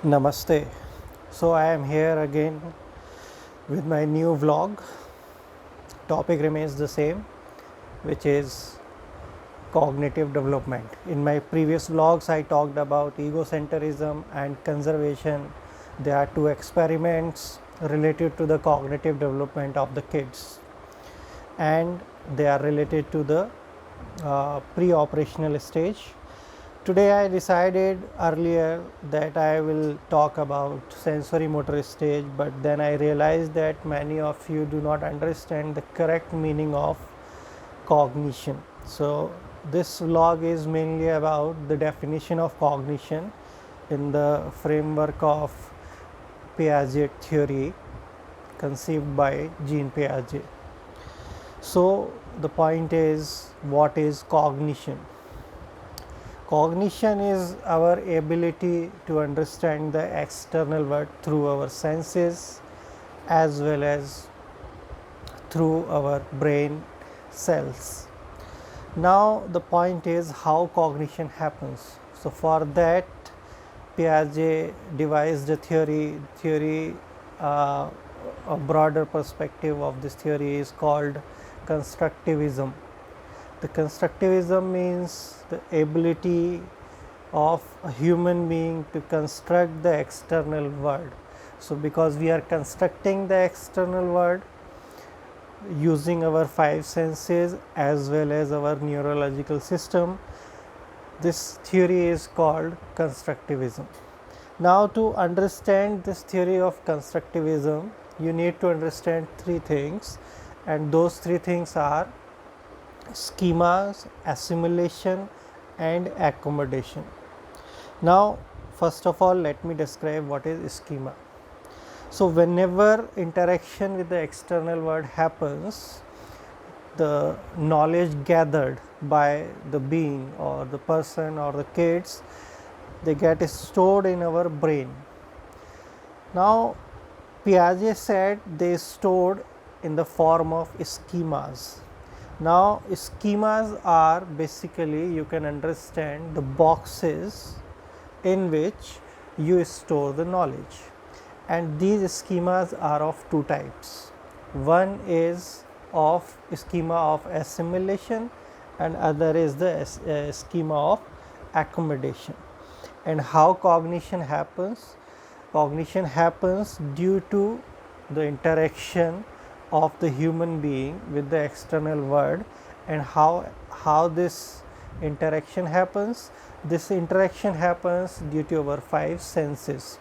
Namaste. So I am here again with my new vlog. Topic remains the same, which is cognitive development. In my previous vlogs, I talked about egocentrism and conservation. There are two experiments related to the cognitive development of the kids, and they are related to the pre-operational stage. Today I decided earlier that I will talk about sensory motor stage, but then I realized that many of you do not understand the correct meaning of cognition. So this vlog is mainly about the definition of cognition in the framework of Piaget theory conceived by Jean Piaget. So the point is, what is cognition? Cognition is our ability to understand the external world through our senses as well as through our brain cells. Now the point is how cognition happens. So for that, Piaget devised a theory a broader perspective of this theory is called constructivism. The constructivism means the ability of a human being to construct the external world. So because we are constructing the external world using our five senses as well as our neurological system, this theory is called constructivism. Now to understand this theory of constructivism, you need to understand three things, and those three things are schemas, assimilation and accommodation. Now first of all, let me describe what is schema. So whenever interaction with the external world happens, the knowledge gathered by the being or the person or the kids, they get stored in our brain. Now Piaget said they stored in the form of schemas. Now schemas are basically, you can understand, the boxes in which you store the knowledge, and these schemas are of two types. One is of schema of assimilation and other is the schema of accommodation. And how cognition happens? Cognition happens due to the interaction of the human being with the external world. And how this interaction happens? This interaction happens due to our five senses.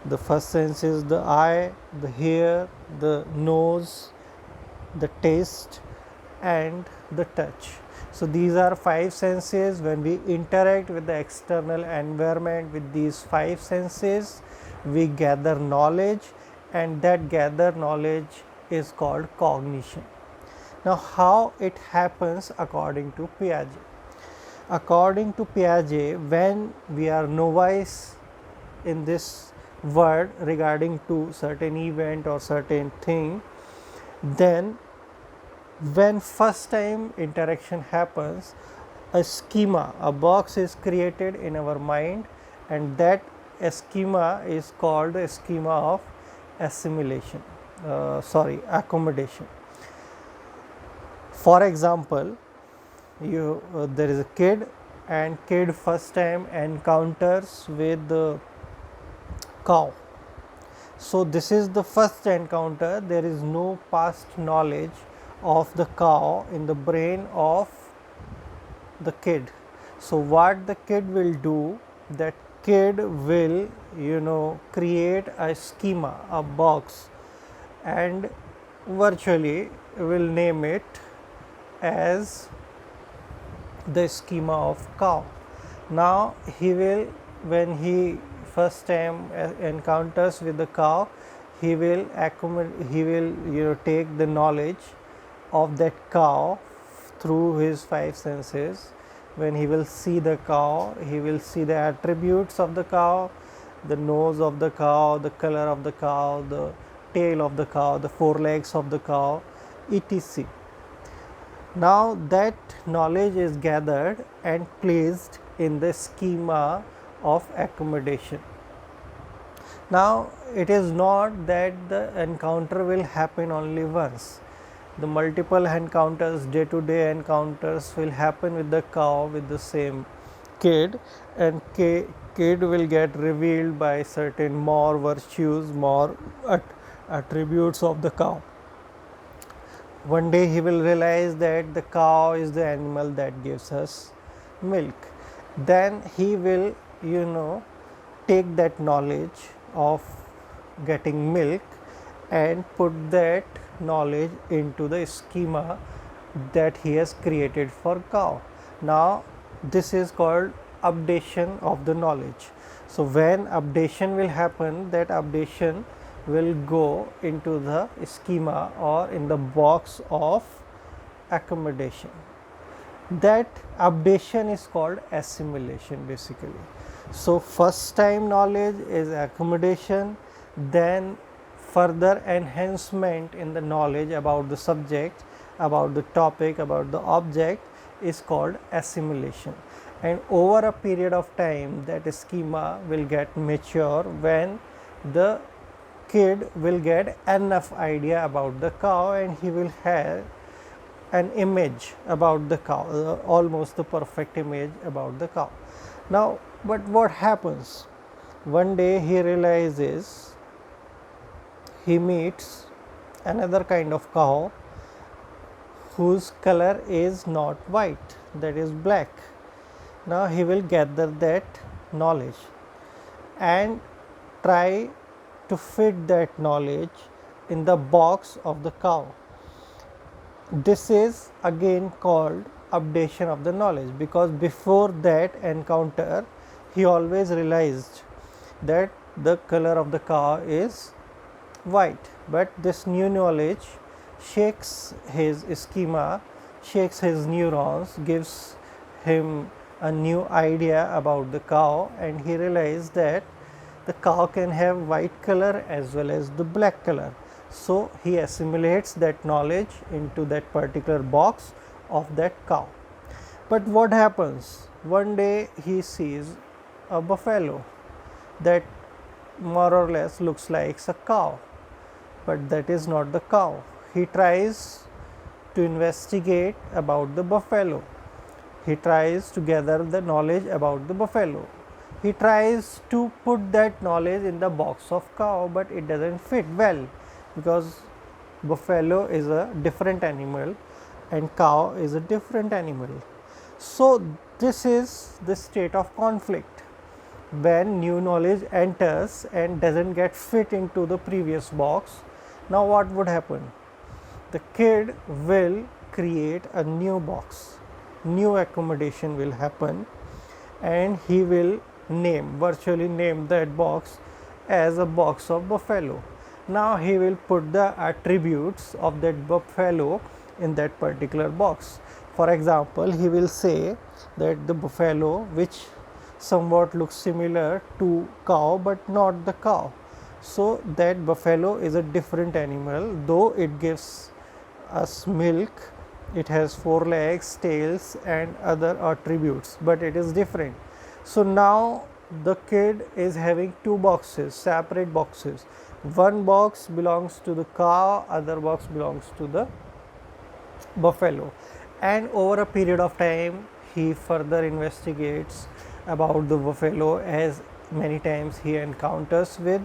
The first sense is the eye, the hear, the nose, the taste and the touch. So these are five senses. When we interact with the external environment with these five senses, we gather knowledge, and that gathered knowledge is called cognition. Now how it happens according to Piaget? According to Piaget, when we are novice in this world regarding to certain event or certain thing, then when first time interaction happens, a schema, a box is created in our mind, and that schema is called a schema of assimilation, accommodation. For example, there is a kid, and kid first time encounters with the cow. So this is the first encounter. There is no past knowledge of the cow in the brain of the kid. So what the kid will do, that kid will create a schema, a box, and virtually will name it as the schema of cow. Now he will, when he first time encounters with the cow, he will take the knowledge of that cow through his five senses. When he will see the cow, he will see the attributes of the cow, the nose of the cow, the color of the cow, the tail of the cow, the four legs of the cow, etc. Now that knowledge is gathered and placed in the schema of accommodation. Now it is not that the encounter will happen only once. The multiple encounters, day to day encounters will happen with the cow with the same kid, and kid will get revealed by certain more virtues, more attributes of the cow. One day he will realize that the cow is the animal that gives us milk. Then he will, take that knowledge of getting milk and put that knowledge into the schema that he has created for cow. Now this is called updation of the knowledge. So when updation will happen, that updation will go into the schema or in the box of accommodation. That updation is called assimilation basically. So first time knowledge is accommodation, then further enhancement in the knowledge about the subject, about the topic, about the object is called assimilation. And over a period of time, that schema will get mature when the kid will get enough idea about the cow and he will have an image about the cow, almost the perfect image about the cow. Now, but what happens? One day he realizes he meets another kind of cow whose color is not white, that is black. Now he will gather that knowledge and try to fit that knowledge in the box of the cow. This is again called updation of the knowledge, because before that encounter he always realized that the color of the cow is white, but this new knowledge shakes his schema, shakes his neurons, gives him a new idea about the cow, and he realized that the cow can have white color as well as the black color. So he assimilates that knowledge into that particular box of that cow. But what happens? One day he sees a buffalo that more or less looks like a cow, but that is not the cow. He tries to investigate about the buffalo. He tries to gather the knowledge about the buffalo. He tries to put that knowledge in the box of cow, but it doesn't fit well, because buffalo is a different animal and cow is a different animal. So this is the state of conflict when new knowledge enters and doesn't get fit into the previous box. Now what would happen? The kid will create a new box, new accommodation will happen, and he will virtually name that box as a box of buffalo. Now he will put the attributes of that buffalo in that particular box. For example, he will say that the buffalo, which somewhat looks similar to cow but not the cow, so that buffalo is a different animal, though it gives us milk, it has 4 legs, tails and other attributes, but it is different. So now the kid is having 2 boxes, separate boxes. One box belongs to the cow, other box belongs to the buffalo. And over a period of time he further investigates about the buffalo, as many times he encounters with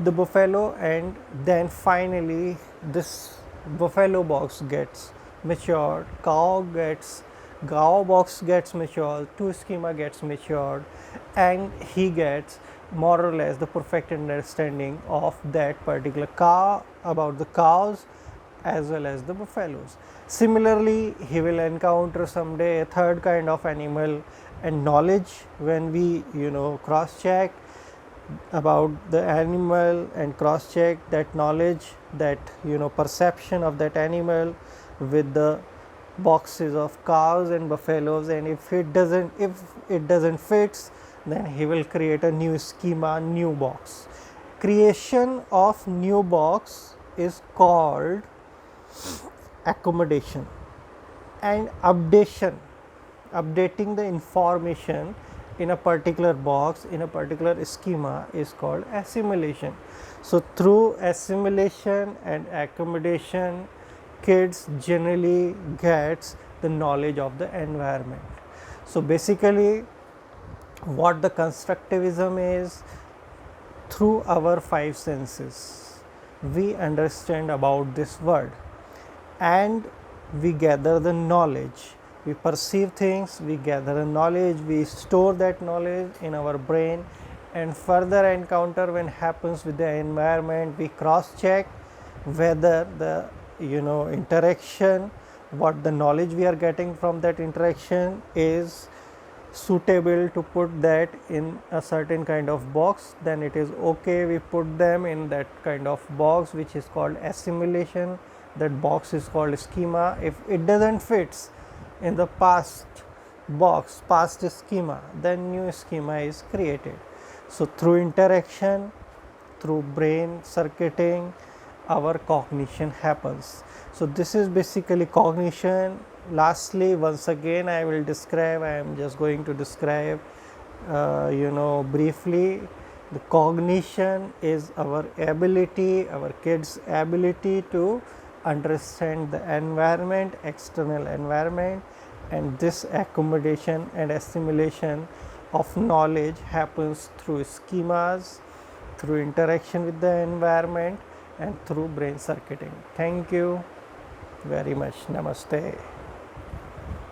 the buffalo, and then finally this buffalo box gets matured, cow box gets matured, 2 schema gets matured, and he gets more or less the perfect understanding of that particular cow, about the cows as well as the buffaloes. Similarly, he will encounter someday a third kind of animal, and knowledge, when we cross check about the animal and cross check that knowledge, that perception of that animal with the boxes of cows and buffaloes, and if it doesn't fits, then he will create a new schema, new box. Creation of new box is called accommodation, and updating the information in a particular box, in a particular schema, is called assimilation. So through assimilation and accommodation, kids generally gets the knowledge of the environment. So basically what the constructivism is, through our five senses we understand about this world and we gather the knowledge. We perceive things, we gather the knowledge, we store that knowledge in our brain, and further encounter when happens with the environment, we cross check whether the interaction, what the knowledge we are getting from that interaction is suitable to put that in a certain kind of box, then it is okay, we put them in that kind of box which is called assimilation. That box is called schema. If it doesn't fits in the past box, past schema, then new schema is created. So through interaction, through brain circuiting, our cognition happens. So this is basically cognition. Lastly, once again I will describe, I am just going to describe briefly. The cognition is our ability, our kids' ability to understand the environment, external environment, and this accommodation and assimilation of knowledge happens through schemas, through interaction with the environment, and through brain circuiting. Thank you very much. Namaste.